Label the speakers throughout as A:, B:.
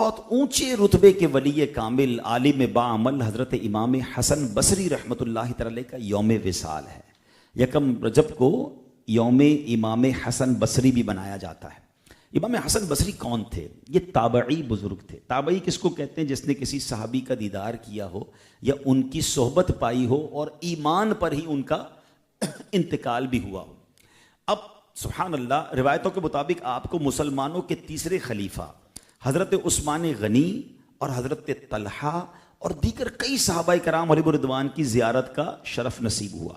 A: بہت اونچے رتبے کے ولی کامل عالم باعمل حضرت امام حسن بصری رحمۃ اللہ تعالی کا یوم وصال ہے. یکم رجب کو یوم امام حسن بصری بھی بنایا جاتا ہے. امام حسن بصری کون تھے؟ یہ تابعی بزرگ تھے. تابعی کس کو کہتے ہیں؟ جس نے کسی صحابی کا دیدار کیا ہو یا ان کی صحبت پائی ہو اور ایمان پر ہی ان کا انتقال بھی ہوا ہو. اب سبحان اللہ، روایتوں کے مطابق آپ کو مسلمانوں کے تیسرے خلیفہ حضرت عثمان غنی اور حضرت طلحہ اور دیگر کئی صحابہ کرام علیہ رضوان کی زیارت کا شرف نصیب ہوا.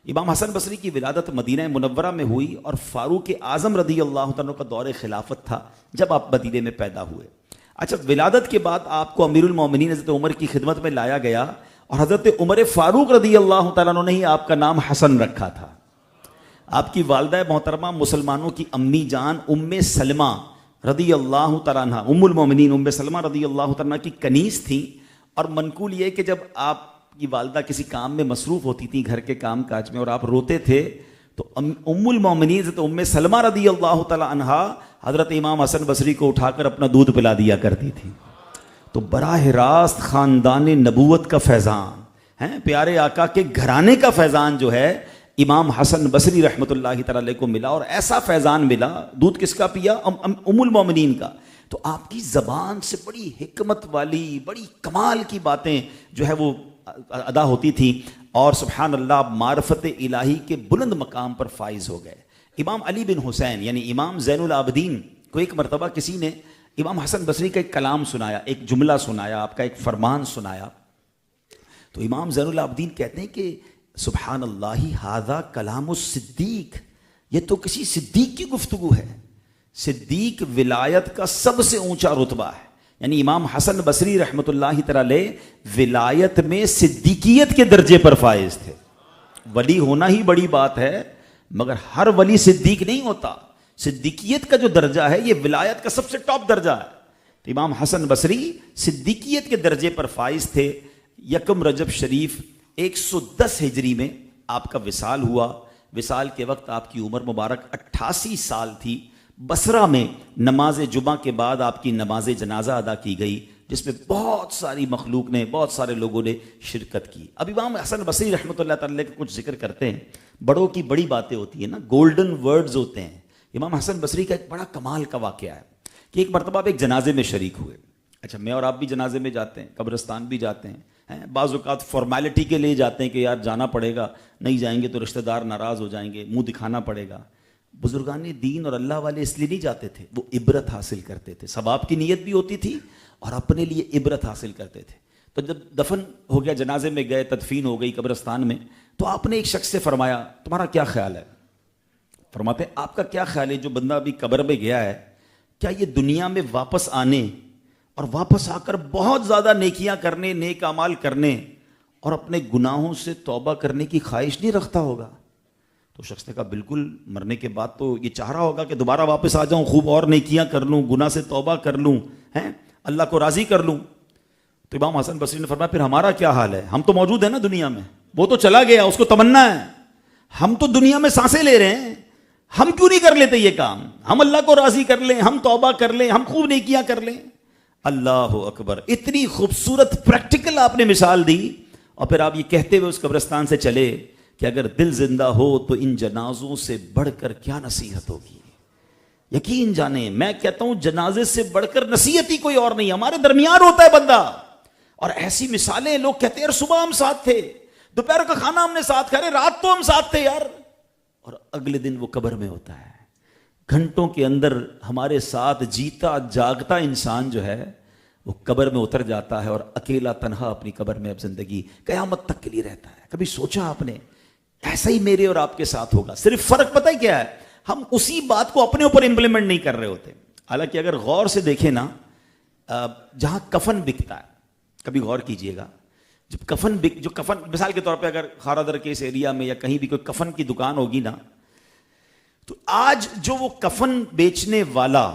A: امام حسن بصری کی ولادت مدینہ منورہ میں ہوئی اور فاروق اعظم رضی اللہ عنہ کا دور خلافت تھا جب آپ مدینے میں پیدا ہوئے. اچھا، ولادت کے بعد آپ کو امیر المومنین حضرت عمر کی خدمت میں لایا گیا اور حضرت عمر فاروق رضی اللہ تعالیٰ عنہ نے ہی آپ کا نام حسن رکھا تھا. آپ کی والدہ محترمہ مسلمانوں کی امی جان ام سلمہ رضی اللہ تعالیٰ عنہ، ام المومنین ام سلمہ رضی اللہ تعالیٰ عنہ کی کنیز تھیں. اور منقول یہ کہ جب آپ کی والدہ کسی کام میں مصروف ہوتی تھی، گھر کے کام کاج میں، اور آپ روتے تھے تو ام المومنین حضرت ام سلمہ رضی اللہ تعالیٰ عنہ حضرت امام حسن بصری کو اٹھا کر اپنا دودھ پلا دیا کرتی تھی. تو براہ راست خاندان نبوت کا فیضان ہے، پیارے آقا کے گھرانے کا فیضان جو ہے امام حسن بصری رحمۃ اللہ تعالی علیہ کو ملا. اور ایسا فیضان ملا، دودھ کس کا پیا؟ ام المومنین کا. تو آپ کی زبان سے بڑی حکمت والی، بڑی کمال کی باتیں جو ہے وہ ادا ہوتی تھی اور سبحان اللہ معرفت الہی کے بلند مقام پر فائز ہو گئے. امام علی بن حسین یعنی امام زین العابدین کو ایک مرتبہ کسی نے امام حسن بصری کا ایک کلام سنایا، ایک جملہ سنایا، آپ کا ایک فرمان سنایا. تو امام زین العابدین کہتے ہیں کہ سبحان اللہ ھذا کلام الصدیق، یہ تو کسی صدیق کی گفتگو ہے. صدیق ولایت کا سب سے اونچا رتبہ ہے. یعنی امام حسن بصری رحمۃ اللہ تعالی ولایت میں صدیقیت کے درجے پر فائز تھے. ولی ہونا ہی بڑی بات ہے مگر ہر ولی صدیق نہیں ہوتا. صدیقیت کا جو درجہ ہے یہ ولایت کا سب سے ٹاپ درجہ ہے. تو امام حسن بصری صدیقیت کے درجے پر فائز تھے. یکم رجب شریف 110 ہجری میں آپ کا وصال ہوا. وصال کے وقت آپ کی عمر مبارک 88 سال تھی. بصرہ میں نماز جمعہ کے بعد آپ کی نماز جنازہ ادا کی گئی جس میں بہت ساری مخلوق نے، بہت سارے لوگوں نے شرکت کی. اب امام حسن بصری رحمۃ اللہ تعالی کا کچھ ذکر کرتے ہیں. بڑوں کی بڑی باتیں ہوتی ہیں نا، گولڈن ورڈز ہوتے ہیں. امام حسن بصری کا ایک بڑا کمال کا واقعہ ہے کہ ایک مرتبہ آپ ایک جنازے میں شریک ہوئے. اچھا، میں اور آپ بھی جنازے میں جاتے ہیں، قبرستان بھی جاتے ہیں. بعض اوقات فارمیلٹی کے لیے جاتے ہیں کہ یار جانا پڑے گا، نہیں جائیں گے تو رشتہ دار ناراض ہو جائیں گے، منہ دکھانا پڑے گا. بزرگان دین اور اللہ والے اس لیے نہیں جاتے تھے، وہ عبرت حاصل کرتے تھے. ثواب کی نیت بھی ہوتی تھی اور اپنے لیے عبرت حاصل کرتے تھے. تو جب دفن ہو گیا، جنازے میں گئے، تدفین ہو گئی قبرستان میں، تو آپ نے ایک شخص سے فرمایا تمہارا کیا خیال ہے؟ فرماتے ہیں آپ کا کیا خیال ہے جو بندہ ابھی قبر میں گیا ہے، کیا یہ دنیا میں واپس آنے اور واپس آ کر بہت زیادہ نیکیاں کرنے، نیک اعمال کرنے اور اپنے گناہوں سے توبہ کرنے کی خواہش نہیں رکھتا ہوگا؟ تو شخص نے کہا بالکل، مرنے کے بعد تو یہ چاہ رہا ہوگا کہ دوبارہ واپس آ جاؤں، خوب اور نیکیاں کر لوں، گناہ سے توبہ کر لوں، اللہ کو راضی کر لوں. تو امام حسن بصری نے فرمایا پھر ہمارا کیا حال ہے؟ ہم تو موجود ہیں نا دنیا میں، وہ تو چلا گیا، اس کو تمنا ہے. ہم تو دنیا میں سانسیں لے رہے ہیں، ہم کیوں نہیں کر لیتے یہ کام؟ ہم اللہ کو راضی کر لیں، ہم توبہ کر لیں، ہم خوب نیکیاں کر لیں. اللہ اکبر، اتنی خوبصورت پریکٹیکل آپ نے مثال دی. اور پھر آپ یہ کہتے ہوئے اس قبرستان سے چلے کہ اگر دل زندہ ہو تو ان جنازوں سے بڑھ کر کیا نصیحت ہوگی. یقین جانیں، میں کہتا ہوں جنازے سے بڑھ کر نصیحت ہی کوئی اور نہیں. ہمارے درمیان ہوتا ہے بندہ، اور ایسی مثالیں لوگ کہتے ہیں صبح ہم ساتھ تھے، دوپہر کا کھانا ہم نے ساتھ کھایا، رات تو ہم ساتھ تھے یار، اور اگلے دن وہ قبر میں ہوتا ہے. گھنٹوں کے اندر ہمارے ساتھ جیتا جاگتا انسان جو ہے وہ قبر میں اتر جاتا ہے اور اکیلا تنہا اپنی قبر میں اب زندگی قیامت تک کے لیے رہتا ہے. کبھی سوچا آپ نے ایسا ہی میرے اور آپ کے ساتھ ہوگا؟ صرف فرق پتہ ہے کیا ہے؟ ہم اسی بات کو اپنے اوپر امپلیمنٹ نہیں کر رہے ہوتے. حالانکہ اگر غور سے دیکھیں نا، جہاں کفن بکتا ہے، کبھی غور کیجئے گا، جب کفن جو کفن مثال کے طور پہ اگر خارادر کے اس ایریا میں یا کہیں بھی کوئی کفن کی دکان ہوگی نا، تو آج جو وہ کفن بیچنے والا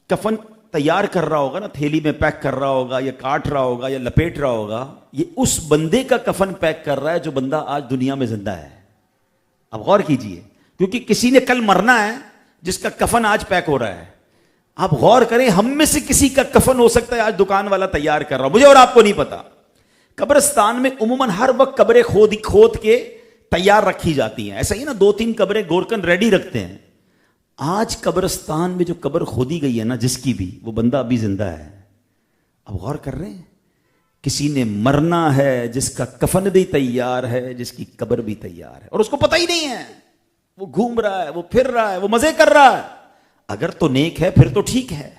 A: کفن تیار کر رہا ہوگا نا، تھیلی میں پیک کر رہا ہوگا یا کاٹ رہا ہوگا یا لپیٹ رہا ہوگا، یہ اس بندے کا کفن پیک کر رہا ہے جو بندہ آج دنیا میں زندہ ہے. اب غور کیجئے، کیونکہ کسی نے کل مرنا ہے جس کا کفن آج پیک ہو رہا ہے. آپ غور کریں، ہم میں سے کسی کا کفن ہو سکتا ہے آج دکان والا تیار کر رہا ہوں، مجھے اور آپ کو نہیں پتا۔ قبرستان میں عموماً ہر وقت قبریں کھود کے تیار رکھی جاتی ہیں، ایسا ہی نا 2-3 قبریں گورکن ریڈی رکھتے ہیں۔ آج قبرستان میں جو قبر کھودی گئی ہے نا جس کی بھی، وہ بندہ ابھی زندہ ہے۔ اب غور کر رہے ہیں، کسی نے مرنا ہے جس کا کفن بھی تیار ہے، جس کی قبر بھی تیار ہے، اور اس کو پتہ ہی نہیں ہے، وہ گھوم رہا ہے، وہ پھر رہا ہے، وہ مزے کر رہا ہے۔ اگر تو نیک ہے پھر تو ٹھیک ہے،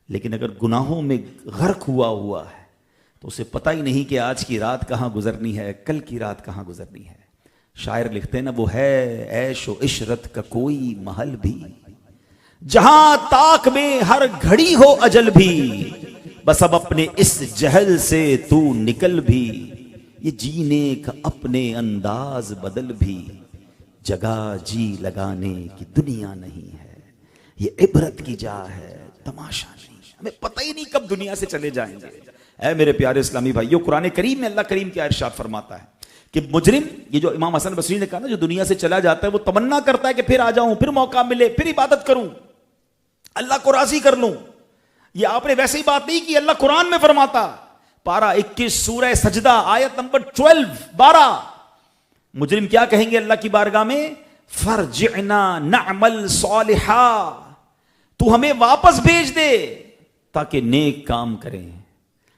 A: لیکن اگر گناہوں میں غرق ہوا ہے تو اسے پتہ ہی نہیں کہ آج کی رات کہاں گزرنی ہے، کل کی رات کہاں گزرنی ہے۔ شاعر لکھتے ہیں نا، وہ ہے عیش و عشرت کا کوئی محل بھی، جہاں طاق میں ہر گھڑی ہو اجل بھی، بس اب اپنے اس جہل سے تو نکل بھی، یہ جینے کا اپنے انداز بدل بھی، جگہ جی لگانے کی دنیا نہیں ہے، یہ عبرت کی جا ہے تماشا نہیں۔ ہمیں پتہ ہی نہیں کب دنیا سے چلے جائیں گے۔ اے میرے پیارے اسلامی بھائیو، قرآن کریم میں اللہ کریم کیا ارشاد فرماتا ہے کہ مجرم، یہ جو امام حسن بصری نے کہا نا، جو دنیا سے چلا جاتا ہے وہ تمنا کرتا ہے کہ پھر آ جاؤں، پھر موقع ملے، پھر عبادت کروں، اللہ کو راضی کر لوں۔ یہ آپ نے ویسے ہی بات نہیں کی، اللہ قرآن میں فرماتا، پارہ 21 سورہ سجدہ آیت نمبر 12 مجرم کیا کہیں گے اللہ کی بارگاہ میں؟ فرجعنا نعمل صالحا، تو ہمیں واپس بھیج دے تاکہ نیک کام کریں۔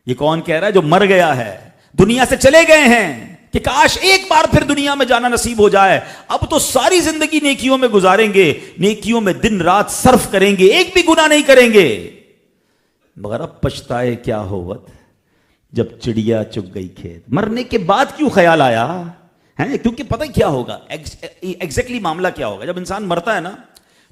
A: یہ کون کہہ رہا ہے؟ جو مر گیا ہے، دنیا سے چلے گئے ہیں، کہ کاش ایک بار پھر دنیا میں جانا نصیب ہو جائے، اب تو ساری زندگی نیکیوں میں گزاریں گے، نیکیوں میں دن رات صرف کریں گے، ایک بھی گناہ نہیں کریں گے، مگر اب پچھتائے کیا ہوت جب چڑیا چگ گئی کھیت۔ مرنے کے بعد کیوں خیال آیا ہے؟ کیونکہ پتہ کیا ہوگا ایگزیکٹلی معاملہ کیا ہوگا جب انسان مرتا ہے نا،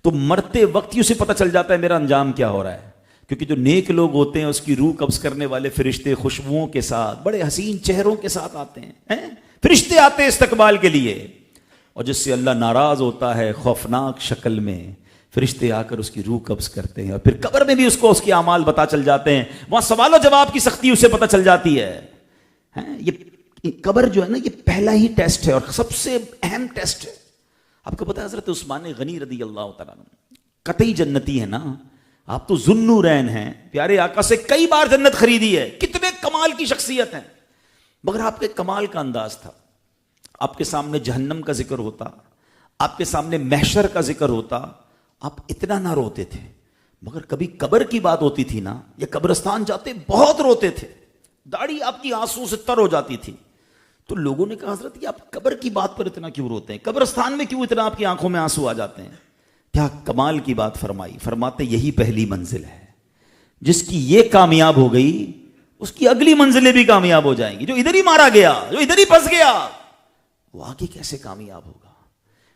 A: تو مرتے وقت ہی اسے پتہ چل جاتا ہے میرا انجام کیا ہو رہا ہے۔ کیونکہ جو نیک لوگ ہوتے ہیں اس کی روح قبض کرنے والے فرشتے خوشبوؤں کے ساتھ، بڑے حسین چہروں کے ساتھ آتے ہیں، فرشتے آتے ہیں استقبال کے لیے، اور جس سے اللہ ناراض ہوتا ہے خوفناک شکل میں، فرشتے آ کر اس کی روح قبض کرتے ہیں، اور پھر قبر میں بھی اس کو اس کے اعمال پتہ چل جاتے ہیں، وہاں سوال و جواب کی سختی اسے پتہ چل جاتی ہے۔ یہ قبر جو ہے نا، یہ پہلا ہی ٹیسٹ ہے اور سب سے اہم ٹیسٹ ہے۔ آپ کو پتہ ہے حضرت عثمان غنی رضی اللہ تعالیٰ عنہ قطعی جنتی ہے نا، آپ تو ذوالنورین ہیں، پیارے آقا سے کئی بار جنت خریدی ہے، کتنے کمال کی شخصیت ہیں، مگر آپ کے کمال کا انداز تھا، آپ کے سامنے جہنم کا ذکر ہوتا، آپ کے سامنے محشر کا ذکر ہوتا، آپ اتنا نہ روتے تھے، مگر کبھی قبر کی بات ہوتی تھی نا، یا قبرستان جاتے بہت روتے تھے، داڑھی آپ کی آنسو سے تر ہو جاتی تھی۔ تو لوگوں نے کہا حضرت یہ آپ قبر کی بات پر اتنا کیوں روتے ہیں، قبرستان میں کیوں اتنا آپ کی آنکھوں میں آنسو آ جاتے ہیں؟ کیا کمال کی بات فرمائی، فرماتے یہی پہلی منزل ہے، جس کی یہ کامیاب ہو گئی اس کی اگلی منزلیں بھی کامیاب ہو جائیں گی۔ جو ادھر ہی مارا گیا، جو ادھر ہی پھنس گیا، وہ آگے کیسے کامیاب ہوگا؟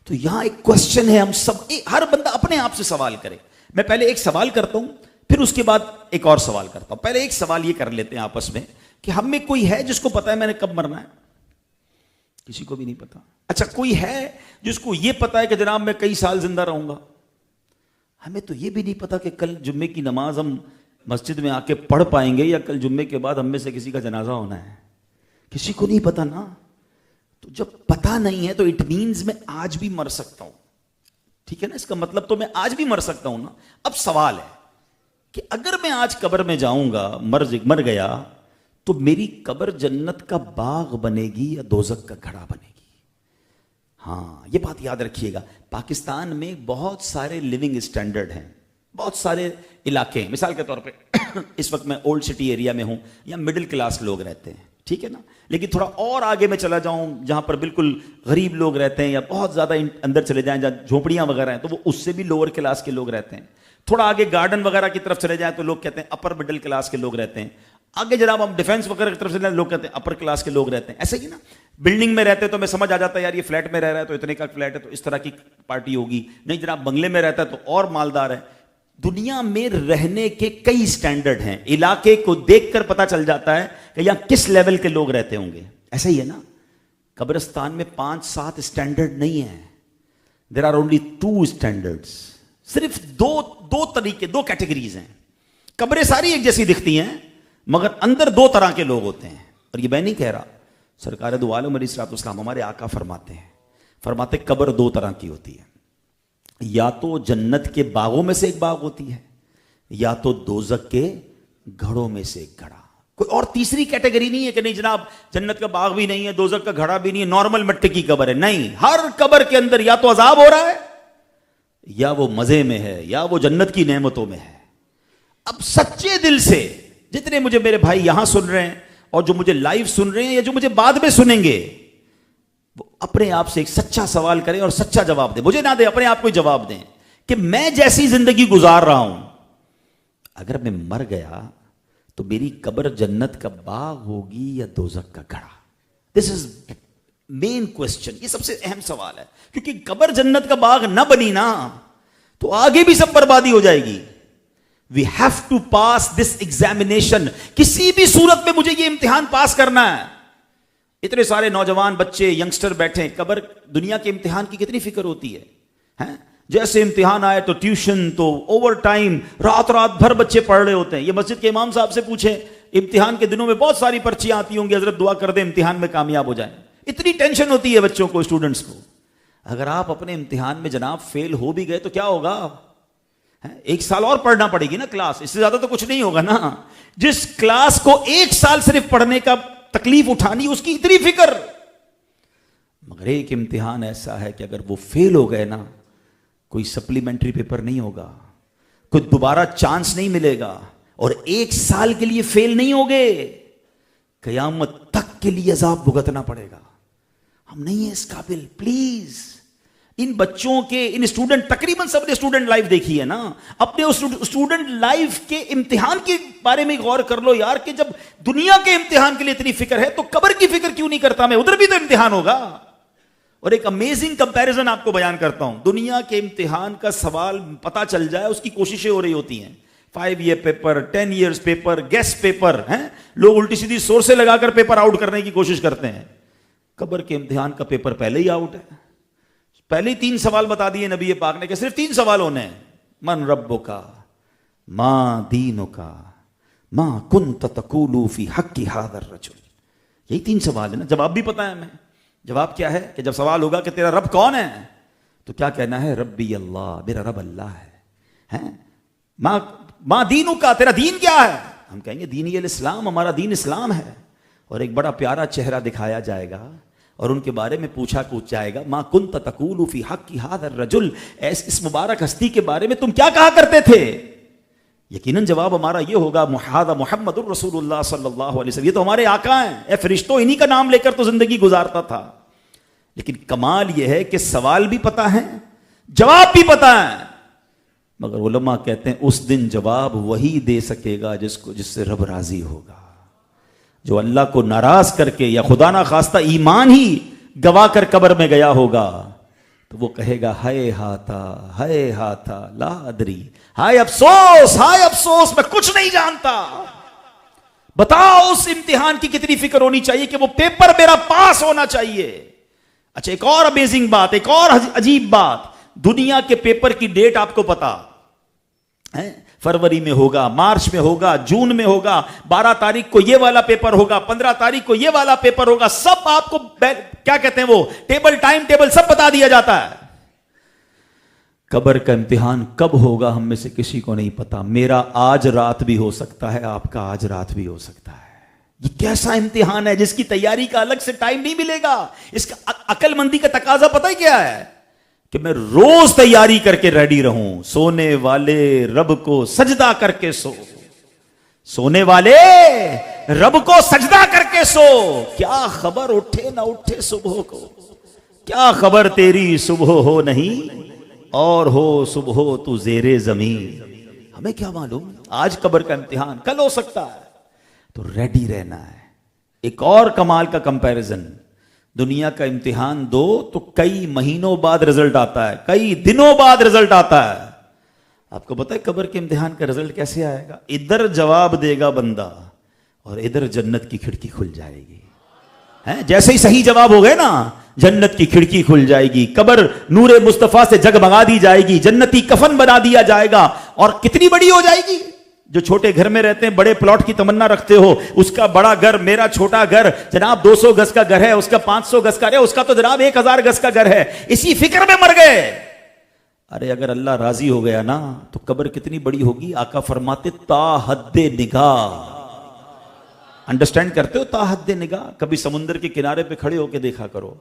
A: تو یہاں ایک کوشچن ہے، ہم سب ہر بندہ اپنے آپ سے سوال کرے۔ میں پہلے ایک سوال کرتا ہوں، پھر اس کے بعد ایک اور سوال کرتا ہوں۔ پہلے ایک سوال یہ کر لیتے ہیں آپس میں کہ ہم میں کوئی ہے جس کو پتا ہے میں نے کب مرنا ہے؟ کسی کو بھی نہیں پتا۔ اچھا، کوئی ہے جس کو یہ پتا ہے کہ جناب میں کئی سال زندہ رہوں گا؟ ہمیں تو یہ بھی نہیں پتا کہ کل جمعے کی نماز ہم مسجد میں آ کے پڑھ پائیں گے، یا کل جمعے کے بعد ہم میں سے کسی کا جنازہ ہونا ہے، کسی کو نہیں پتا نا۔ تو جب پتا نہیں ہے تو اٹ مینز میں آج بھی مر سکتا ہوں، ٹھیک ہے نا؟ اس کا مطلب تو میں آج بھی مر سکتا ہوں نا۔ اب سوال ہے کہ اگر میں آج قبر میں جاؤں گا، مر گیا، تو میری قبر جنت کا باغ بنے گی یا دوزخ کا گھڑا بنے گی؟ ہاں، یہ بات یاد رکھیے گا۔ پاکستان میں بہت سارے لیونگ اسٹینڈرڈ ہیں، بہت سارے علاقے ہیں۔ مثال کے طور پہ اس وقت میں اولڈ سٹی ایریا میں ہوں، یا مڈل کلاس لوگ رہتے ہیں، ٹھیک ہے نا؟ لیکن تھوڑا اور آگے میں چلا جاؤں جہاں پر بالکل غریب لوگ رہتے ہیں، یا بہت زیادہ اندر چلے جائیں جہاں جھونپڑیاں وغیرہ ہیں، تو وہ اس سے بھی لوور کلاس کے لوگ رہتے ہیں۔ تھوڑا آگے گارڈن وغیرہ کی طرف چلے جائیں تو لوگ کہتے ہیں اپر مڈل کلاس کے لوگ رہتے ہیں۔ آگے جناب ہم ڈیفینس وغیرہ کی طرف سے لوگ کہتے ہیں اپر کلاس کے لوگ رہتے ہیں۔ ایسے ہی نا، بلڈنگ میں رہتے تو میں سمجھ آ جاتا ہے یار یہ فلیٹ میں رہ رہا ہے تو اتنے کا فلیٹ ہے تو اس طرح کی پارٹی ہوگی، نہیں جناب بنگلے میں رہتا ہے تو اور مالدار ہے۔ دنیا میں رہنے کے کئی سٹینڈرڈ ہیں، علاقے کو دیکھ کر پتہ چل جاتا ہے کہ یہاں کس لیول کے لوگ رہتے ہوں گے۔ ایسا ہی ہے نا، قبرستان میں 5-7 سٹینڈرڈ نہیں ہیں، دیر آر اونلی 2 اسٹینڈرڈس، صرف دو طریقے، 2 کیٹیگریز ہیں۔ قبریں ساری ایک جیسی دکھتی ہیں، مگر اندر 2 طرح کے لوگ ہوتے ہیں۔ اور یہ میں نہیں کہہ رہا، سرکار دو عالم علیہ الصلوۃ والسلام ہمارے آقا فرماتے قبر 2 طرح کی ہوتی ہے، یا تو جنت کے باغوں میں سے ایک باغ ہوتی ہے، یا تو دوزخ کے گھڑوں میں سے ایک گھڑا. کوئی اور تیسری کیٹیگری نہیں ہے کہ نہیں جناب جنت کا باغ بھی نہیں ہے, دوزخ کا گھڑا بھی نہیں ہے, نارمل مٹی کی قبر ہے. نہیں, ہر قبر کے اندر یا تو عذاب ہو رہا ہے, یا وہ مزے میں ہے, یا وہ جنت کی نعمتوں میں ہے. اب سچے دل سے جتنے مجھے میرے بھائی یہاں سن رہے ہیں اور جو مجھے لائیو سن رہے ہیں یا جو مجھے بعد میں سنیں گے, وہ اپنے آپ سے ایک سچا سوال کریں اور سچا جواب دیں. مجھے نہ دیں, اپنے آپ کو جواب دیں کہ میں جیسی زندگی گزار رہا ہوں, اگر میں مر گیا تو میری قبر جنت کا باغ ہوگی یا دوزخ کا گھڑا؟ دس از مین کوسچن. یہ سب سے اہم سوال ہے, کیونکہ قبر جنت کا باغ نہ بنی نا تو آگے بھی سب بربادی ہو جائے گی. We have to pass this examination. کسی بھی صورت میں مجھے یہ امتحان پاس کرنا ہے. اتنے سارے نوجوان بچے ینگسٹر بیٹھے ہیں, قبر دنیا کے امتحان کی کتنی فکر ہوتی ہے. جیسے امتحان آئے تو ٹیوشن, تو اوور ٹائم, رات رات بھر بچے پڑھ رہے ہوتے ہیں. یہ مسجد کے امام صاحب سے پوچھیں, امتحان کے دنوں میں بہت ساری پرچیاں آتی ہوں گی, حضرت دعا کر دیں امتحان میں کامیاب ہو جائیں. اتنی ٹینشن ہوتی ہے بچوں کو, اسٹوڈنٹس کو. اگر آپ اپنے امتحان میں جناب فیل ہو بھی گئے تو کیا ہوگا؟ 1 سال اور پڑھنا پڑے گی نا کلاس, اس سے زیادہ تو کچھ نہیں ہوگا نا. جس کلاس کو 1 سال صرف پڑھنے کا تکلیف اٹھانی, اس کی اتنی فکر. مگر ایک امتحان ایسا ہے کہ اگر وہ فیل ہو گئے نا, کوئی سپلیمنٹری پیپر نہیں ہوگا, کوئی دوبارہ چانس نہیں ملے گا, اور 1 سال کے لیے فیل نہیں ہوگے, قیامت تک کے لیے عذاب بھگتنا پڑے گا. ہم نہیں ہیں اس قابل. پلیز ان بچوں کے, ان اسٹوڈنٹ, تقریباً سب نے اسٹوڈنٹ لائف دیکھی ہے نا, اپنے اسٹوڈنٹ لائف کے امتحان کے بارے میں غور کر لو یار, کہ جب دنیا کے امتحان کے لیے اتنی فکر ہے تو قبر کی فکر کیوں نہیں کرتا میں؟ ادھر بھی تو امتحان ہوگا. اور ایک امیزنگ کمپیریزن آپ کو بیان کرتا ہوں. دنیا کے امتحان کا سوال پتا چل جائے, اس کی کوششیں ہو رہی ہوتی ہیں. 5 year paper, 10 years paper, guess paper ہیں, لوگ الٹی سیدھی سورسیں لگا کر پیپر آؤٹ کرنے کی کوشش کرتے ہیں. قبر کے امتحان کا پیپر پہلے ہی آؤٹ ہے. پہلے 3 سوال بتا دیے نبی پاک نے کہ صرف 3 سوال ہونے ہیں. من ربک, ما دینک, ما کنت تقول فی حق ھذا الرجل. یہی 3 سوال ہیں نا. جواب بھی پتا ہے ہمیں. جواب کیا ہے کہ جب سوال ہوگا کہ تیرا رب کون ہے, تو کیا کہنا ہے؟ ربی اللہ, میرا رب اللہ ہے. ما دینک, تیرا دین کیا ہے؟ ہم کہیں گے دین الاسلام, ہمارا دین اسلام ہے. اور ایک بڑا پیارا چہرہ دکھایا جائے گا اور ان کے بارے میں پوچھا جائے گا, ما کنت تقول فی حق ھذا الرجل, اس مبارک ہستی کے بارے میں تم کیا کہا کرتے تھے؟ یقیناً جواب ہمارا یہ ہوگا, محمد الرسول اللہ صلی اللہ علیہ وسلم, یہ تو ہمارے آقا ہیں. اے فرشتوں, انہی کا نام لے کر تو زندگی گزارتا تھا. لیکن کمال یہ ہے کہ سوال بھی پتا ہے, جواب بھی پتا ہے. مگر علماء کہتے ہیں اس دن جواب وہی دے سکے گا جس سے رب راضی ہوگا. جو اللہ کو ناراض کر کے یا خدا نہ خواستہ ایمان ہی گوا کر قبر میں گیا ہوگا, تو وہ کہے گا ہائے ہاتھا لا ادری, ہائے افسوس میں کچھ نہیں جانتا. بتاؤ اس امتحان کی کتنی فکر ہونی چاہیے کہ وہ پیپر میرا پاس ہونا چاہیے. اچھا, ایک اور امیزنگ بات, ایک اور عجیب بات, دنیا کے پیپر کی ڈیٹ آپ کو پتا ہے؟ فروری میں ہوگا, مارچ میں ہوگا, جون میں ہوگا, 12 تاریخ کو یہ والا پیپر ہوگا, 15 تاریخ کو یہ والا پیپر ہوگا. سب آپ کو کیا کہتے ہیں وہ ٹائم ٹیبل سب بتا دیا جاتا ہے. قبر کا امتحان کب ہوگا ہم میں سے کسی کو نہیں پتا. میرا آج رات بھی ہو سکتا ہے, آپ کا آج رات بھی ہو سکتا ہے. یہ کیسا امتحان ہے جس کی تیاری کا الگ سے ٹائم نہیں ملے گا. اس کا عقل مندی کا تقاضا پتہ ہی کیا ہے کہ میں روز تیاری کر کے ریڈی رہوں. سونے والے رب کو سجدہ کر کے سو, سونے والے رب کو سجدہ کر کے سو. کیا خبر اٹھے نہ اٹھے صبح کو, کیا خبر تیری صبح ہو نہیں اور ہو صبح تو زیر زمین. ہمیں کیا معلوم آج قبر کا امتحان کل ہو سکتا ہے, تو ریڈی رہنا ہے. ایک اور کمال کا کمپیریزن, دنیا کا امتحان دو تو کئی مہینوں بعد رزلٹ آتا ہے, کئی دنوں بعد رزلٹ آتا ہے. آپ کو پتا ہے قبر کے امتحان کا رزلٹ کیسے آئے گا؟ ادھر جواب دے گا بندہ اور ادھر جنت کی کھڑکی کھل جائے گی. جیسے ہی صحیح جواب ہو گئے نا, جنت کی کھڑکی کھل جائے گی, قبر نور مصطفیٰ سے جگمگا دی جائے گی, جنتی کفن بنا دیا جائے گا. اور کتنی بڑی ہو جائے گی. جو چھوٹے گھر میں رہتے ہیں, بڑے پلاٹ کی تمنا رکھتے ہو, اس کا بڑا گھر, میرا چھوٹا گھر جناب 200 گز کا گھر ہے, اس کا 500 گز کا ہے, اس کا تو جناب 1000 گز کا گھر ہے. اسی فکر میں مر گئے. ارے اگر اللہ راضی ہو گیا نا تو قبر کتنی بڑی ہوگی. آقا فرماتے تا حد نگاہ. انڈرسٹینڈ کرتے ہو تا حد نگاہ؟ کبھی سمندر کے کنارے پہ کھڑے ہو کے دیکھا کرو,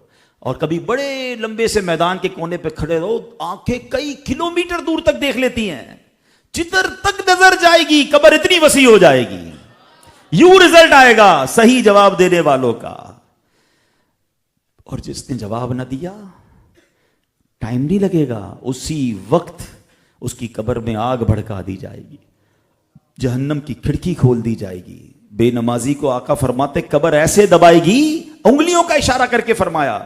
A: اور کبھی بڑے لمبے سے میدان کے کونے پہ کھڑے رہو, آنکھیں کئی کلومیٹر دور تک دیکھ لیتی ہیں. جدھر تک نظر جائے گی قبر اتنی وسیع ہو جائے گی. یوں رزلٹ آئے گا صحیح جواب دینے والوں کا. اور جس نے جواب نہ دیا ٹائم نہیں لگے گا, اسی وقت اس کی قبر میں آگ بھڑکا دی جائے گی, جہنم کی کھڑکی کھول دی جائے گی. بے نمازی کو آقا فرماتے قبر ایسے دبائے گی, انگلیوں کا اشارہ کر کے فرمایا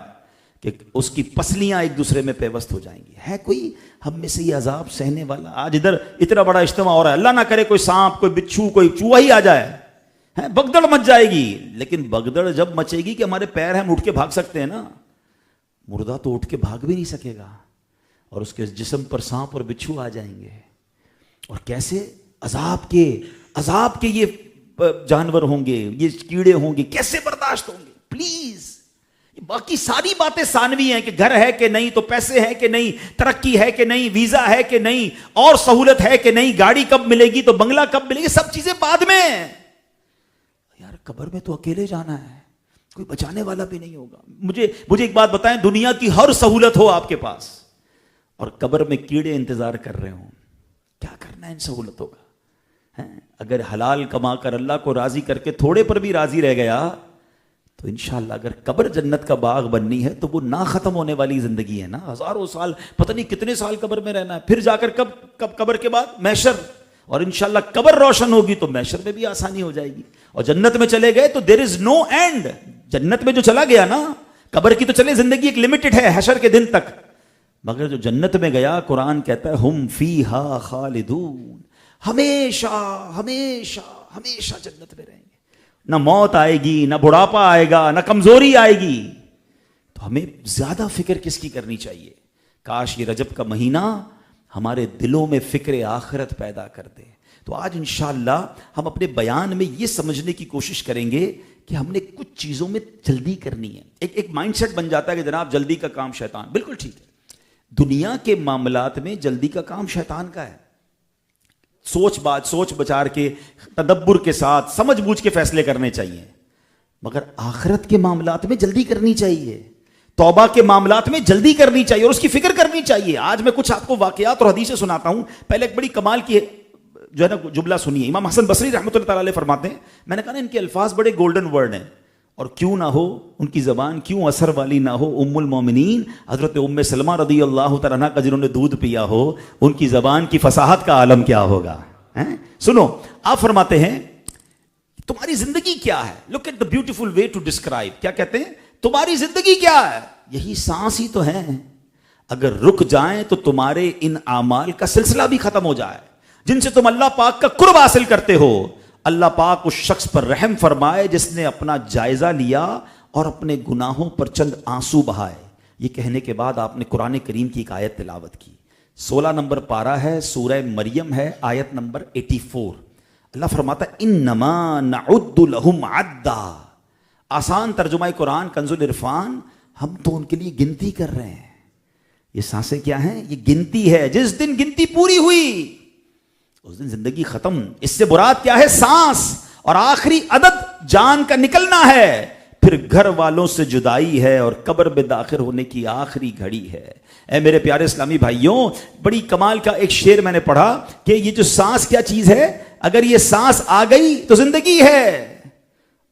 A: کہ اس کی پسلیاں ایک دوسرے میں پیوست ہو جائیں گی. ہے کوئی ہم میں سے یہ عذاب سہنے والا؟ آج ادھر اتنا بڑا اجتماع ہو رہا ہے, اللہ نہ کرے کوئی سانپ, کوئی بچھو, کوئی چوہا ہی آ جائے, بگدڑ مچ جائے گی. لیکن بگدڑ جب مچے گی کہ ہمارے پیر ہم اٹھ کے بھاگ سکتے ہیں نا, مردہ تو اٹھ کے بھاگ بھی نہیں سکے گا, اور اس کے جسم پر سانپ اور بچھو آ جائیں گے. اور کیسے عذاب کے یہ جانور ہوں گے, یہ کیڑے ہوں گے, کیسے برداشت ہوں گے؟ پلیز, باقی ساری باتیں ثانوی ہیں کہ گھر ہے کہ نہیں, تو پیسے ہیں کہ نہیں, ترقی ہے کہ نہیں, ویزا ہے کہ نہیں, اور سہولت ہے کہ نہیں, گاڑی کب ملے گی, تو بنگلہ کب ملے گی, سب چیزیں بعد میں. یار قبر میں تو اکیلے جانا ہے, کوئی بچانے والا بھی نہیں ہوگا. مجھے ایک بات بتائیں, دنیا کی ہر سہولت ہو آپ کے پاس اور قبر میں کیڑے انتظار کر رہے ہوں, کیا کرنا ہے ان سہولتوں کا؟ اگر حلال کما کر اللہ کو راضی کر کے تھوڑے پر بھی راضی رہ گیا تو انشاءاللہ اگر قبر جنت کا باغ بننی ہے تو وہ نہ ختم ہونے والی زندگی ہے نا. ہزاروں سال, پتہ نہیں کتنے سال قبر میں رہنا ہے, پھر جا کر کب قبر کے بعد محشر, اور انشاءاللہ قبر روشن ہوگی تو محشر میں بھی آسانی ہو جائے گی. اور جنت میں چلے گئے تو دیر از نو اینڈ. جنت میں جو چلا گیا نا, قبر کی تو چلے زندگی ایک لمیٹڈ ہے حشر کے دن تک, مگر جو جنت میں گیا قرآن کہتا ہے ہم فیہا خالدون, ہمیشہ ہمیشہ ہمیشہ جنت میں رہیں گے. نہ موت آئے گی, نہ بڑھاپا آئے گا, نہ کمزوری آئے گی. تو ہمیں زیادہ فکر کس کی کرنی چاہیے؟ کاش یہ رجب کا مہینہ ہمارے دلوں میں فکر آخرت پیدا کر دے. تو آج انشاءاللہ ہم اپنے بیان میں یہ سمجھنے کی کوشش کریں گے کہ ہم نے کچھ چیزوں میں جلدی کرنی ہے. ایک مائنڈ سیٹ بن جاتا ہے کہ جناب جلدی کا کام شیطان. بالکل ٹھیک ہے, دنیا کے معاملات میں جلدی کا کام شیطان کا ہے. سوچ بچار کے, تدبر کے ساتھ, سمجھ بوجھ کے فیصلے کرنے چاہیے. مگر آخرت کے معاملات میں جلدی کرنی چاہیے, توبہ کے معاملات میں جلدی کرنی چاہیے, اور اس کی فکر کرنی چاہیے. آج میں کچھ آپ کو واقعات اور حدیثیں سناتا ہوں. پہلے ایک بڑی کمال کی جو ہے نا جملہ سنیے. امام حسن بصری رحمۃ اللہ تعالی علیہ فرماتے ہیں, میں نے کہا نا ان کے الفاظ بڑے گولڈن ورڈ ہیں, اور کیوں نہ ہو ان کی زبان کیوں اثر والی نہ ہو. ام المومنین حضرت ام سلمہ رضی اللہ تعالیٰ عنہا کا جنہوں نے دودھ پیا ہو, ان کی زبان کی فصاحت کا عالم کیا ہوگا. سنو, آپ فرماتے ہیں تمہاری زندگی کیا ہے؟ Look at the beautiful way to describe. کیا کہتے ہیں؟ تمہاری زندگی کیا ہے؟ یہی سانس ہی تو ہے. اگر رک جائیں تو تمہارے ان اعمال کا سلسلہ بھی ختم ہو جائے جن سے تم اللہ پاک کا قرب حاصل کرتے ہو. اللہ پاک اس شخص پر رحم فرمائے جس نے اپنا جائزہ لیا اور اپنے گناہوں پر چند آنسو بہائے. یہ کہنے کے بعد آپ نے قرآن کریم کی ایک آیت تلاوت کی. 16 نمبر پارہ ہے, سورہ مریم ہے, آیت نمبر 84. اللہ فرماتا ہے انما نعد لہم عدا. آسان ترجمہ قرآن کنز العرفان, ہم تو ان کے لیے گنتی کر رہے ہیں. یہ سانسیں کیا ہیں؟ یہ گنتی ہے. جس دن گنتی پوری ہوئی اس دن زندگی ختم. اس سے مراد کیا ہے؟ سانس. اور آخری عدد جان کا نکلنا ہے, پھر گھر والوں سے جدائی ہے, اور قبر میں داخل ہونے کی آخری گھڑی ہے. اے میرے پیارے اسلامی بھائیوں, بڑی کمال کا ایک شعر میں نے پڑھا کہ یہ جو سانس کیا چیز ہے, اگر یہ سانس آ گئی تو زندگی ہے,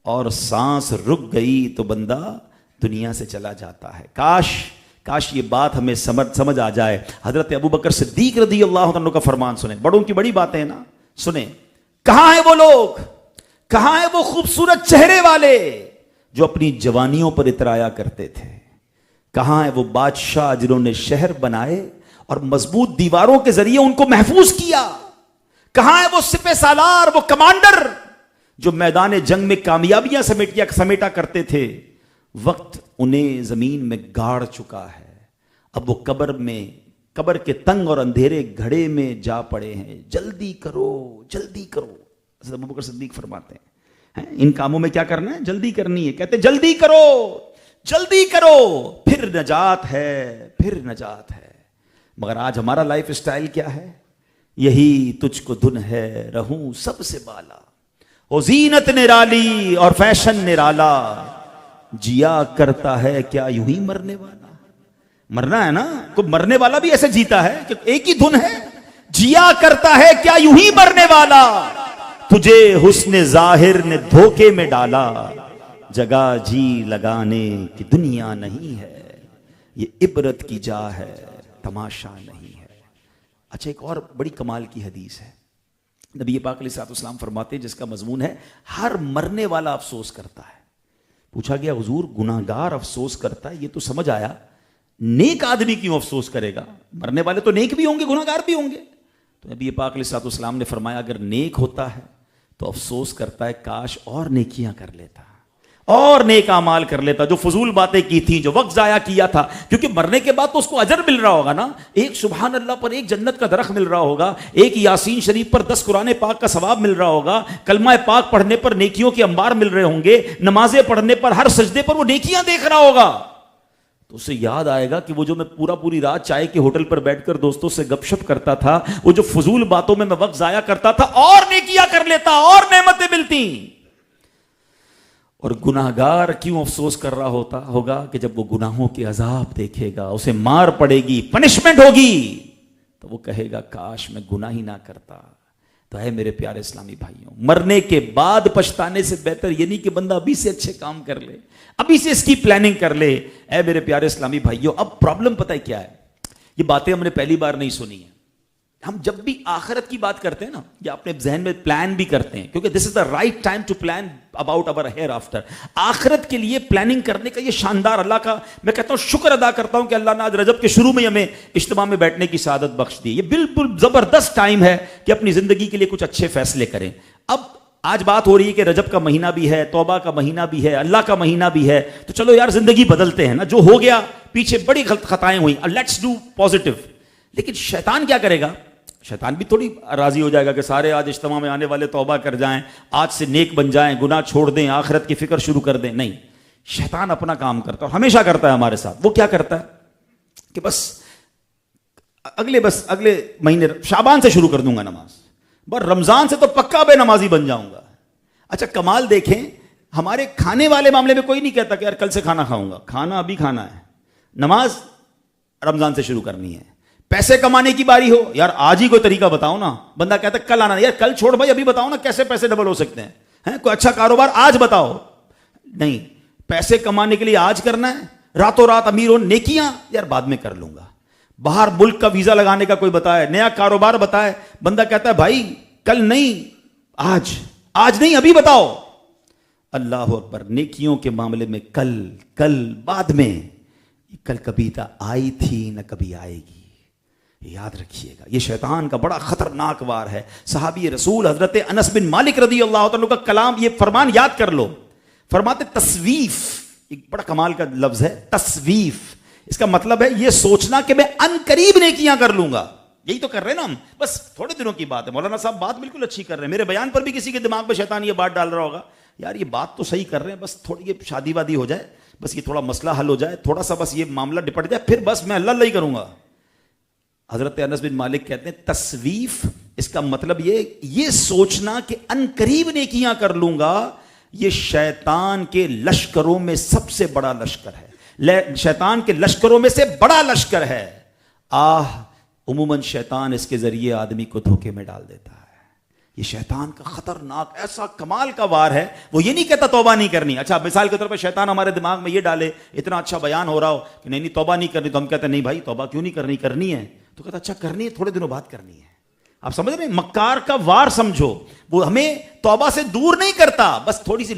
A: اور سانس رک گئی تو بندہ دنیا سے چلا جاتا ہے. کاش یہ بات ہمیں سمجھ آ جائے. حضرت ابو بکر صدیق رضی اللہ عنہ کا فرمان سنیں. بڑوں کی بڑی باتیں ہیں نا, سنیں. کہاں ہیں وہ لوگ, کہاں ہیں وہ خوبصورت چہرے والے جو اپنی جوانیوں پر اترایا کرتے تھے؟ کہاں ہیں وہ بادشاہ جنہوں نے شہر بنائے اور مضبوط دیواروں کے ذریعے ان کو محفوظ کیا؟ کہاں ہیں وہ سپہ سالار, وہ کمانڈر جو میدان جنگ میں کامیابیاں سمیٹا کرتے تھے؟ وقت انہیں زمین میں گاڑ چکا ہے. اب وہ قبر کے تنگ اور اندھیرے گھڑے میں جا پڑے ہیں. جلدی کرو, جلدی کرو. ابو بکر صدیق فرماتے ہیں ان کاموں میں کیا کرنا ہے؟ جلدی کرنی ہے. کہتے جلدی کرو, جلدی کرو, پھر نجات ہے, پھر نجات ہے. مگر آج ہمارا لائف اسٹائل کیا ہے؟ یہی تجھ کو دھن ہے رہوں سب سے بالا، او زینت نرالی اور فیشن نرالا، جیا کرتا ہے کیا یوں ہی مرنے والا۔ مرنا ہے نا، کوئی مرنے والا بھی ایسے جیتا ہے کہ ایک ہی دھن ہے، جیا کرتا ہے کیا یوں ہی مرنے والا، تجھے حسن ظاہر نے دھوکے میں ڈالا، جگہ جی لگانے کی دنیا نہیں ہے، یہ عبرت کی جا ہے تماشا نہیں ہے۔ اچھا ایک اور بڑی کمال کی حدیث ہے، نبی پاک علیہ الصلوۃ والسلام فرماتے ہیں، جس کا مضمون ہے ہر مرنے والا افسوس کرتا ہے۔ پوچھا گیا حضور گناہگار افسوس کرتا ہے، یہ تو سمجھ آیا، نیک آدمی کیوں افسوس کرے گا؟ مرنے والے تو نیک بھی ہوں گے، گناہگار بھی ہوں گے۔ تو نبی پاک علیہ الصلوۃ والسلام نے فرمایا اگر نیک ہوتا ہے تو افسوس کرتا ہے کاش اور نیکیاں کر لیتا، اور نیک اعمال کر لیتا، جو فضول باتیں کی تھیں، جو وقت ضائع کیا تھا، کیونکہ مرنے کے بعد تو اس کو اجر مل رہا ہوگا نا، ایک سبحان اللہ پر ایک جنت کا درخت مل رہا ہوگا، ایک یاسین شریف پر 10 قرآن پاک کا ثواب مل رہا ہوگا، کلمہ پاک پڑھنے پر نیکیوں کے انبار مل رہے ہوں گے، نمازیں پڑھنے پر ہر سجدے پر وہ نیکیاں دیکھ رہا ہوگا۔ تو اسے یاد آئے گا کہ وہ جو میں پوری رات چائے کے ہوٹل پر بیٹھ کر دوستوں سے گپ شپ کرتا تھا، وہ جو فضول باتوں میں وقت ضائع کرتا تھا، اور نیکیاں کر لیتا اور نعمتیں ملتی۔ اور گناہگار کیوں افسوس کر رہا ہوگا کہ جب وہ گناہوں کے عذاب دیکھے گا، اسے مار پڑے گی، پنشمنٹ ہوگی، تو وہ کہے گا کاش میں گناہ ہی نہ کرتا۔ تو ہے میرے پیارے اسلامی بھائیوں، مرنے کے بعد پچھتانے سے بہتر یہ نہیں کہ بندہ ابھی سے اچھے کام کر لے، ابھی سے اس کی پلاننگ کر لے۔ اے میرے پیارے اسلامی بھائیوں، اب پرابلم پتہ ہے کیا ہے؟ یہ باتیں ہم نے پہلی بار نہیں سنی ہیں۔ ہم جب بھی آخرت کی بات کرتے ہیں نا، یا اپنے ذہن میں پلان بھی کرتے ہیں، کیونکہ this is the right time to plan about our hereafter. آخرت کے لیے پلاننگ کرنے کا یہ شاندار، اللہ کا میں کہتا ہوں شکر ادا کرتا ہوں کہ اللہ نے آج رجب کے شروع میں ہمیں اجتماع میں بیٹھنے کی سعادت بخش دی۔ یہ بالکل زبردست ٹائم ہے کہ اپنی زندگی کے لیے کچھ اچھے فیصلے کریں۔ اب آج بات ہو رہی ہے کہ رجب کا مہینہ بھی ہے، توبہ کا مہینہ بھی ہے، اللہ کا مہینہ بھی ہے، تو چلو یار زندگی بدلتے ہیں نا، جو ہو گیا پیچھے بڑی خطائیں ہوئیں، لیٹس ڈو پازیٹیو۔ لیکن شیطان کیا کرے گا؟ شیطان بھی تھوڑی راضی ہو جائے گا کہ سارے آج اجتماع میں آنے والے توبہ کر جائیں، آج سے نیک بن جائیں، گناہ چھوڑ دیں، آخرت کی فکر شروع کر دیں۔ نہیں، شیطان اپنا کام کرتا ہے، ہمیشہ کرتا ہے ہمارے ساتھ۔ وہ کیا کرتا ہے کہ بس اگلے مہینے شعبان سے شروع کر دوں گا نماز، بس رمضان سے تو پکا بے نمازی بن جاؤں گا۔ اچھا کمال دیکھیں، ہمارے کھانے والے معاملے میں کوئی نہیں کہتا کہ یار کل سے کھانا کھاؤں گا، کھانا ابھی کھانا ہے، نماز رمضان سے شروع کرنی ہے۔ پیسے کمانے کی باری ہو، یار آج ہی کوئی طریقہ بتاؤ نا، بندہ کہتا ہے کل آنا، یار کل چھوڑ بھائی، ابھی بتاؤ نا کیسے پیسے ڈبل ہو سکتے ہیں، کوئی اچھا کاروبار آج بتاؤ۔ نہیں، پیسے کمانے کے لیے آج کرنا ہے، راتوں رات امیر ہو، نیکیاں یار بعد میں کر لوں گا۔ باہر ملک کا ویزا لگانے کا کوئی بتائے، نیا کاروبار بتائے، بندہ کہتا ہے بھائی کل نہیں، آج نہیں، ابھی بتاؤ۔ اللہ اکبر، نیکیوں کے معاملے میں کل بعد میں، کل کبھی نہ آئی تھی نہ کبھی آئے گی، یاد رکھیے گا۔ یہ شیطان کا بڑا خطرناک وار ہے۔ صحابی رسول حضرت انس بن مالک رضی اللہ عنہ کا کلام، یہ فرمان یاد کر لو، فرماتے تسویف، ایک بڑا کمال کا لفظ ہے تسویف، اس کا مطلب ہے یہ سوچنا کہ میں ان قریب نیکیاں کر لوں گا۔ یہی تو کر رہے ہیں نا ہم، بس تھوڑے دنوں کی بات ہے۔ مولانا صاحب بات بالکل اچھی کر رہے ہیں، میرے بیان پر بھی کسی کے دماغ میں شیطان یہ بات ڈال رہا ہوگا، یار یہ بات تو صحیح کر رہے ہیں، بس تھوڑی یہ شادی وادی ہو جائے، بس یہ تھوڑا مسئلہ حل ہو جائے، تھوڑا سا بس یہ معاملہ نپٹ جائے، پھر بس میں اللہ ہی کروں گا۔ حضرت انس بن مالک کہتے ہیں تسویف، اس کا مطلب یہ سوچنا کہ ان قریب نیکیاں کر لوں گا، یہ شیطان کے لشکروں میں سب سے بڑا لشکر ہے، شیطان کے لشکروں میں سے بڑا لشکر ہے۔ عموماً شیطان اس کے ذریعے آدمی کو دھوکے میں ڈال دیتا ہے۔ یہ شیطان کا خطرناک ایسا کمال کا وار ہے، وہ یہ نہیں کہتا توبہ نہیں کرنی۔ اچھا مثال کے طور پر شیطان ہمارے دماغ میں یہ ڈالے، اتنا اچھا بیان ہو رہا ہو کہ نہیں توبہ نہیں کرنی، تو ہم کہتے ہیں نہیں بھائی توبہ کیوں نہیں کرنی ہے، تو کہتا اچھا کرنی ہے، تھوڑے دنوں بعد کرنی ہے۔ آپ سمجھ رہے ہیں، مکار کا وار سمجھو، وہ ہمیں توبہ سے دور نہیں کرتا، بس تھوڑی سی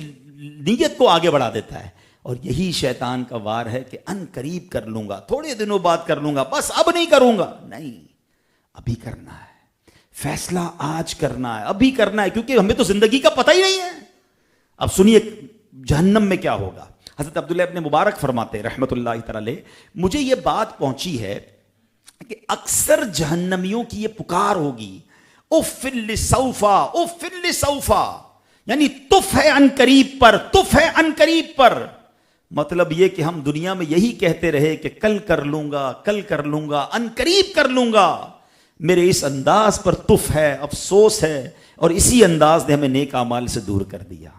A: نیت کو آگے بڑھا دیتا ہے۔ اور یہی شیطان کا وار ہے کہ ان قریب کر لوں گا، تھوڑے دنوں بعد کر لوں گا، بس اب نہیں کروں گا۔ نہیں، ابھی کرنا ہے، فیصلہ آج کرنا ہے، ابھی کرنا ہے، کیونکہ ہمیں تو زندگی کا پتہ ہی نہیں ہے۔ اب سنیے جہنم میں کیا ہوگا۔ حضرت عبداللہ ابن مبارک فرماتے رحمت اللہ تعالی، مجھے یہ بات پہنچی ہے کہ اکثر جہنمیوں کی یہ پکار ہوگی، اف لسوفا، اف لسوفا، یعنی تف ہے ان قریب پر، تف ہے ان قریب پر۔ مطلب یہ کہ ہم دنیا میں یہی کہتے رہے کہ کل کر لوں گا، کل کر لوں گا، ان قریب کر لوں گا. میرے اس انداز پر تف ہے، افسوس ہے، اور اسی انداز نے ہمیں نیک اعمال سے دور کر دیا.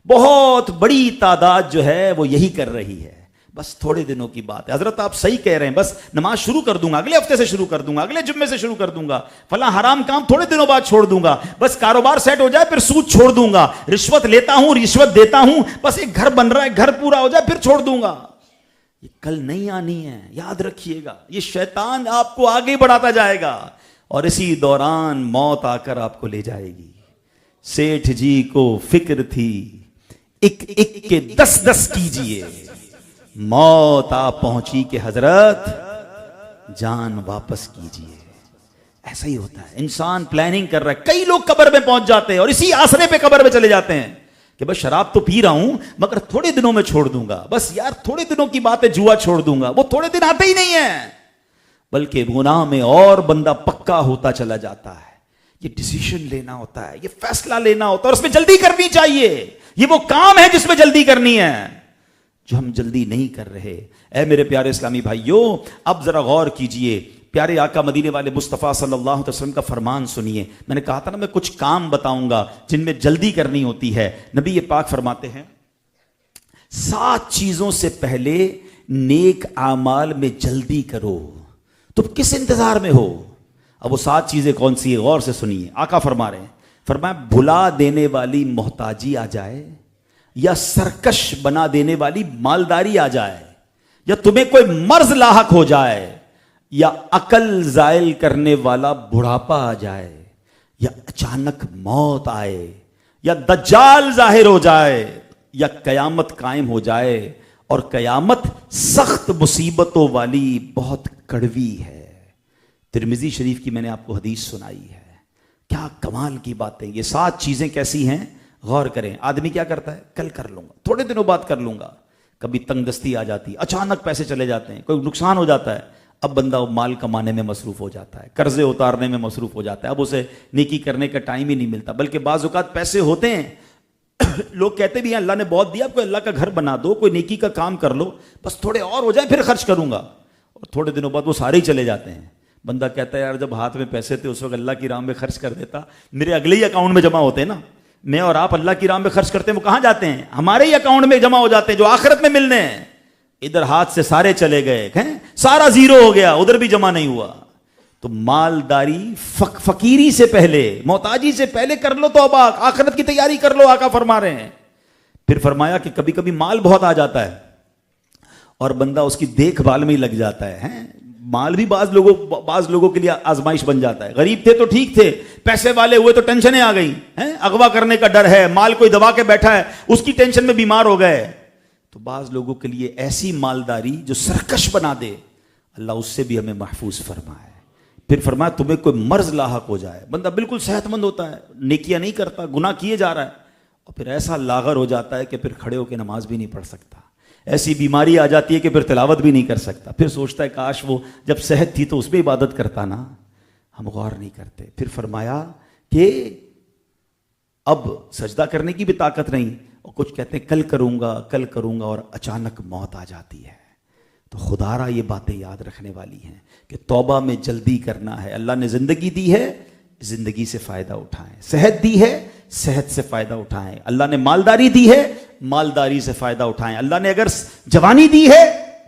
A: بہت بڑی تعداد جو ہے وہ یہی کر رہی ہے. بس تھوڑے دنوں کی بات ہے حضرت، آپ صحیح کہہ رہے ہیں، بس نماز شروع کر دوں گا، اگلے ہفتے سے شروع کر دوں گا، اگلے جمعے سے شروع کر دوں گا، فلاں حرام کام تھوڑے دنوں بعد چھوڑ دوں گا، بس کاروبار سیٹ ہو جائے پھر سود چھوڑ دوں گا، رشوت لیتا ہوں، رشوت دیتا ہوں، بس ایک گھر بن رہا ہے، گھر پورا ہو جائے پھر چھوڑ دوں گا. یہ کل نہیں آنی ہے، یاد رکھیے گا. یہ شیطان آپ کو آگے بڑھاتا جائے گا اور اسی دوران موت آ کر آپ کو لے جائے گی. سیٹھ جی کو فکر تھی ایک ایک کے 10 کیجئے، موت آ پہنچی کہ حضرت جان واپس کیجئے. ایسا ہی ہوتا ہے. انسان پلاننگ کر رہا ہے، کئی لوگ قبر میں پہنچ جاتے ہیں اور اسی آسرے پہ قبر میں چلے جاتے ہیں کہ بس شراب تو پی رہا ہوں مگر تھوڑے دنوں میں چھوڑ دوں گا، بس یار تھوڑے دنوں کی بات ہے، جوا چھوڑ دوں گا. وہ تھوڑے دن آتے ہی نہیں ہیں، بلکہ گناہ میں اور بندہ پکا ہوتا چلا جاتا ہے. یہ ڈیسیشن لینا ہوتا ہے، یہ فیصلہ لینا ہوتا ہے اور اس میں جلدی کرنی چاہیے. یہ وہ کام ہے جس میں جلدی کرنی ہے جو ہم جلدی نہیں کر رہے. اے میرے پیارے اسلامی بھائیوں، اب ذرا غور کیجئے. پیارے آقا مدینے والے مصطفیٰ صلی اللہ علیہ وسلم کا فرمان سنیے. میں نے کہا تھا نا میں کچھ کام بتاؤں گا جن میں جلدی کرنی ہوتی ہے. نبی پاک فرماتے ہیں 7 چیزوں سے پہلے نیک اعمال میں جلدی کرو. تم کس انتظار میں ہو؟ اب وہ 7 چیزیں کون سی ہیں؟ غور سے سنیے. آقا فرما رہے ہیں، فرمایا بھلا دینے والی محتاجی آ جائے، یا سرکش بنا دینے والی مالداری آ جائے، یا تمہیں کوئی مرض لاحق ہو جائے، یا عقل زائل کرنے والا بڑھاپا آ جائے، یا اچانک موت آئے، یا دجال ظاہر ہو جائے، یا قیامت قائم ہو جائے. اور قیامت سخت مصیبتوں والی بہت کڑوی ہے. ترمذی شریف کی میں نے آپ کو حدیث سنائی ہے. کیا کمال کی باتیں. یہ 7 چیزیں کیسی ہیں غور کریں. آدمی کیا کرتا ہے؟ کل کر لوں گا، تھوڑے دنوں بعد کر لوں گا. کبھی تنگ دستی آ جاتی ہے، اچانک پیسے چلے جاتے ہیں، کوئی نقصان ہو جاتا ہے، اب بندہ مال کمانے میں مصروف ہو جاتا ہے، قرضے اتارنے میں مصروف ہو جاتا ہے، اب اسے نیکی کرنے کا ٹائم ہی نہیں ملتا. بلکہ بعض اوقات پیسے ہوتے ہیں، لوگ کہتے بھی ہیں اللہ نے بہت دیا، کوئی اللہ کا گھر بنا دو، کوئی نیکی کا کام کر لو، بس تھوڑے اور ہو جائیں پھر خرچ کروں گا. اور تھوڑے دنوں بعد وہ سارے ہی چلے جاتے ہیں. بندہ کہتا ہے یار جب ہاتھ میں پیسے تھے اس وقت اللہ کی راہ میں خرچ کر دیتا، میرے اگلے ہی اکاؤنٹ میں جمع ہوتے ہیں نا. میں اور آپ اللہ کی راہ میں خرچ کرتے ہیں، وہ کہاں جاتے ہیں؟ ہمارے ہی اکاؤنٹ میں جمع ہو جاتے ہیں جو آخرت میں ملنے ہیں. ادھر ہاتھ سے سارے چلے گئے، سارا زیرو ہو گیا، ادھر بھی جمع نہیں ہوا. تو مالداری فقیری سے پہلے، محتاجی سے پہلے کر لو تو اب آخرت کی تیاری کر لو. آقا فرما رہے ہیں. پھر فرمایا کہ کبھی کبھی مال بہت آ جاتا ہے اور بندہ اس کی دیکھ بھال میں ہی لگ جاتا ہے. مال بھی بعض لوگوں کے لیے آزمائش بن جاتا ہے. غریب تھے تو ٹھیک تھے، پیسے والے ہوئے تو ٹینشنیں آ گئی، اغوا کرنے کا ڈر ہے، مال کوئی دبا کے بیٹھا ہے، اس کی ٹینشن میں بیمار ہو گئے. تو بعض لوگوں کے لیے ایسی مالداری جو سرکش بنا دے، اللہ اس سے بھی ہمیں محفوظ فرمائے. پھر فرمایا تمہیں کوئی مرض لاحق ہو جائے، بندہ بالکل صحت مند ہوتا ہے، نیکیاں نہیں کرتا، گناہ کیے جا رہا ہے، اور پھر ایسا لاغر ہو جاتا ہے کہ پھر کھڑے ہو کے نماز بھی نہیں پڑھ سکتا. ایسی بیماری آ جاتی ہے کہ پھر تلاوت بھی نہیں کر سکتا. پھر سوچتا ہے کاش وہ جب صحت تھی تو اس میں عبادت کرتا نا. ہم غور نہیں کرتے. پھر فرمایا کہ اب سجدہ کرنے کی بھی طاقت نہیں، اور کچھ کہتے ہیں کل کروں گا کل کروں گا، اور اچانک موت آ جاتی ہے. تو خدا را یہ باتیں یاد رکھنے والی ہیں کہ توبہ میں جلدی کرنا ہے. اللہ نے زندگی دی ہے، زندگی سے فائدہ اٹھائیں. صحت دی ہے، صحت سے فائدہ اٹھائیں. اللہ نے مالداری دی ہے، مالداری سے فائدہ اٹھائیں. اللہ نے اگر جوانی دی ہے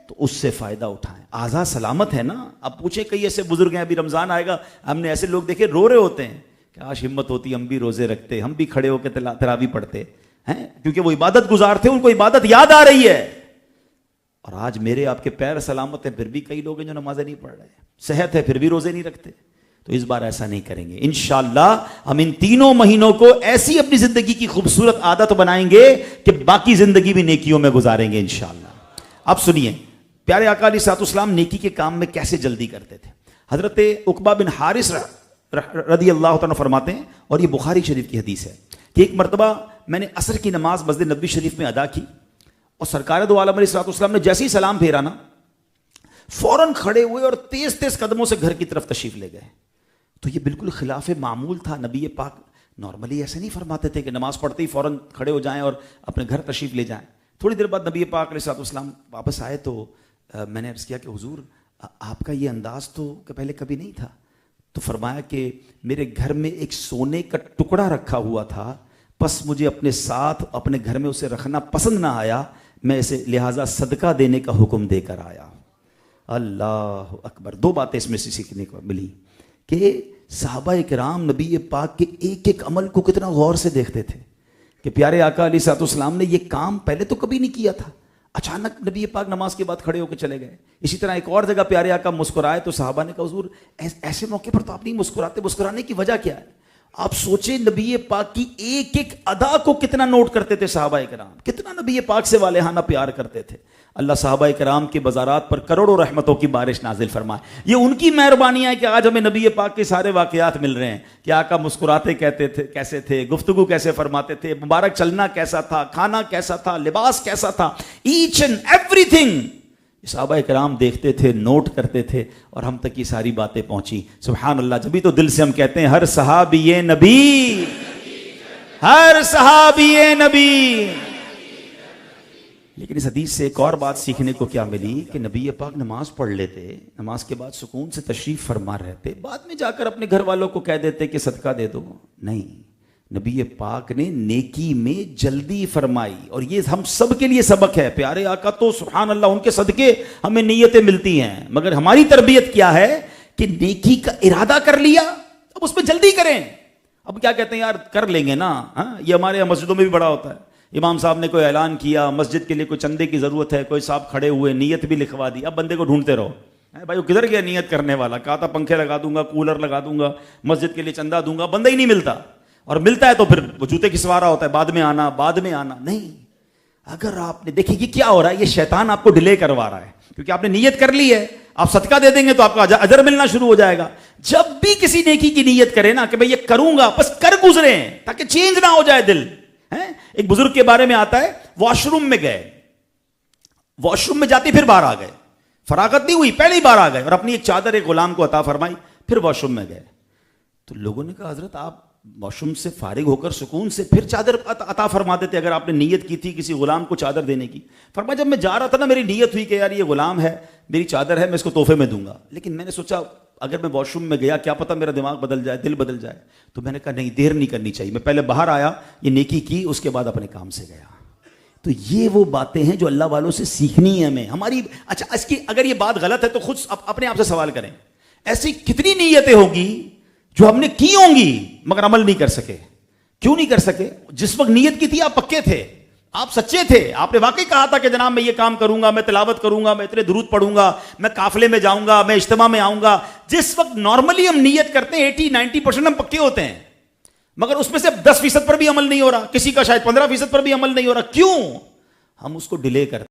A: تو اس سے فائدہ اٹھائیں. اعضاء سلامت ہے نا. اب پوچھیں کئی ایسے بزرگ ہیں، ابھی رمضان آئے گا، ہم نے ایسے لوگ دیکھے رو رہے ہوتے ہیں کہ آج ہمت ہوتی ہم بھی روزے رکھتے، ہم بھی کھڑے ہو کے تراویح پڑھتے ہیں، کیونکہ وہ عبادت گزار تھے، ان کو عبادت یاد آ رہی ہے. اور آج میرے آپ کے پیر سلامت ہیں، پھر بھی کئی لوگ ہیں جو نمازیں نہیں پڑھ رہے، صحت ہے پھر بھی روزے نہیں رکھتے. تو اس بار ایسا نہیں کریں گے. انشاءاللہ ہم ان 3 مہینوں کو ایسی اپنی زندگی کی خوبصورت عادت بنائیں گے کہ باقی زندگی بھی نیکیوں میں گزاریں گے انشاءاللہ. اب سنیے پیارے آقا علیہ الصلوۃ والسلام نیکی کے کام میں کیسے جلدی کرتے تھے. حضرت عقبہ بن حارث رضی اللہ تعالیٰ فرماتے ہیں، اور یہ بخاری شریف کی حدیث ہے، کہ ایک مرتبہ میں نے عصر کی نماز مسجد نبوی شریف میں ادا کی، اور سرکار دو عالم علیہ الصلوۃ والسلام نے جیسے ہی سلام پھیرا نا، فوراً کھڑے ہوئے اور تیز تیز قدموں سے گھر کی طرف تشریف لے گئے. تو یہ بالکل خلاف معمول تھا. نبی پاک نارملی ایسے نہیں فرماتے تھے کہ نماز پڑھتے ہی فوراً کھڑے ہو جائیں اور اپنے گھر تشریف لے جائیں. تھوڑی دیر بعد نبی پاک علیہ السلام واپس آئے تو میں نے عرض کیا کہ حضور آپ کا یہ انداز تو پہلے کبھی نہیں تھا. تو فرمایا کہ میرے گھر میں ایک سونے کا ٹکڑا رکھا ہوا تھا, بس مجھے اپنے ساتھ اپنے گھر میں اسے رکھنا پسند نہ آیا, میں اسے لہٰذا صدقہ دینے کا حکم دے کر آیا. اللہ اکبر. دو باتیں اس میں سے سیکھنے کو ملی کہ صحابہ کرام نبی پاک کے ایک ایک عمل کو کتنا غور سے دیکھتے تھے کہ پیارے آقا علیہ الصلوۃ والسلام نے یہ کام پہلے تو کبھی نہیں کیا تھا, اچانک نبی پاک نماز کے بعد کھڑے ہو کے چلے گئے. اسی طرح ایک اور جگہ پیارے آقا مسکرائے تو صحابہ نے کہا حضور ایسے موقع پر تو آپ نہیں مسکراتے, مسکرانے کی وجہ کیا ہے؟ آپ سوچیں نبی پاک کی ایک ایک ادا کو کتنا نوٹ کرتے تھے صحابہ کرام, کتنا نبی پاک سے والہانہ پیار کرتے تھے. اللہ صحابہ کرام کے بازارات پر کروڑوں رحمتوں کی بارش نازل فرمائے. یہ ان کی مہربانی ہے کہ آج ہمیں نبی پاک کے سارے واقعات مل رہے ہیں کہ آقا مسکراتے کہتے تھے کیسے تھے, گفتگو کیسے فرماتے تھے, مبارک چلنا کیسا تھا, کھانا کیسا تھا, لباس کیسا تھا, ایچ اینڈ ایوری تھنگ صحابہ کرام دیکھتے تھے, نوٹ کرتے تھے, اور ہم تک یہ ساری باتیں پہنچی. سبحان اللہ. جبھی تو دل سے ہم کہتے ہیں ہر صحابی نبی, ہر صحابی نبی. لیکن اس حدیث سے ایک اور بات سیکھنے کو کیا ملی کہ نبی پاک نماز پڑھ لیتے, نماز کے بعد سکون سے تشریف فرما رہتے, بعد میں جا کر اپنے گھر والوں کو کہہ دیتے کہ صدقہ دے دو. نہیں, نبی پاک نے نیکی میں جلدی فرمائی, اور یہ ہم سب کے لیے سبق ہے. پیارے آقا تو سبحان اللہ ان کے صدقے ہمیں نیتیں ملتی ہیں, مگر ہماری تربیت کیا ہے کہ نیکی کا ارادہ کر لیا, اب اس پہ جلدی کریں. اب کیا کہتے ہیں یار کر لیں گے نا, یہ ہمارے یہاں مسجدوں میں بھی بڑا ہوتا ہے. امام صاحب نے کوئی اعلان کیا, مسجد کے لیے کوئی چندے کی ضرورت ہے, کوئی صاحب کھڑے ہوئے, نیت بھی لکھوا دی, اب بندے کو ڈھونڈتے رہو. بھائی وہ کدھر گیا نیت کرنے والا, کہا تھا پنکھے لگا دوں گا, کولر لگا دوں گا, مسجد کے لیے چندہ دوں گا, بندہ ہی نہیں ملتا, اور ملتا ہے تو پھر وہ جوتے کھسوا رہا ہوتا ہے, بعد میں آنا بعد میں آنا. نہیں, اگر آپ نے دیکھیں یہ کیا ہو رہا ہے, یہ شیطان آپ کو ڈیلے کروا رہا ہے, کیونکہ آپ نے نیت کر لی ہے. آپ صدقہ دے دیں گے تو آپ کا اجر ملنا شروع ہو جائے گا. جب بھی کسی نیکی کی نیت کرے نا کہ بھئی یہ کروں گا, بس کر گزریں تاکہ چینج نہ ہو جائے دل. ایک بزرگ کے بارے میں آتا ہے, واش روم میں گئے, واش روم میں جاتے پھر باہر آ گئے, فراغت نہیں ہوئی, پہلے ہی باہر آ گئے, اور اپنی ایک چادر ایک غلام کو عطا فرمائی, پھر واش روم میں گئے. تو لوگوں نے کہا حضرت آپ واش روم سے فارغ ہو کر سکون سے پھر چادر عطا فرما دیتے اگر آپ نے نیت کی تھی کسی غلام کو چادر دینے کی. فرمایا جب میں جا رہا تھا نا میری نیت ہوئی کہ یار یہ غلام ہے, میری چادر ہے, میں اس کو تحفے میں دوں گا, لیکن میں نے سوچا اگر میں واش روم میں گیا کیا پتہ میرا دماغ بدل جائے, دل بدل جائے, تو میں نے کہا نہیں, دیر نہیں کرنی چاہیے, میں پہلے باہر آیا, یہ نیکی کی, اس کے بعد اپنے کام سے گیا. تو یہ وہ باتیں ہیں جو اللہ والوں سے سیکھنی ہے ہمیں. ہماری اچھا اس کی اگر یہ بات غلط ہے تو خود اپنے آپ سے سوال کریں, ایسی کتنی نیتیں ہوگی جو ہم نے کی ہوں گی مگر عمل نہیں کر سکے. کیوں نہیں کر سکے؟ جس وقت نیت کی تھی آپ پکے تھے, آپ سچے تھے, آپ نے واقعی کہا تھا کہ جناب میں یہ کام کروں گا, میں تلاوت کروں گا, میں اتنے درود پڑھوں گا, میں قافلے میں جاؤں گا, میں اجتماع میں آؤں گا. جس وقت نارملی ہم نیت کرتے ہیں 80-90% ہم پکے ہوتے ہیں, مگر اس میں سے 10% پر بھی عمل نہیں ہو رہا, کسی کا شاید 15% پر بھی عمل نہیں ہو رہا. کیوں؟ ہم اس کو ڈیلے کرتے ہیں.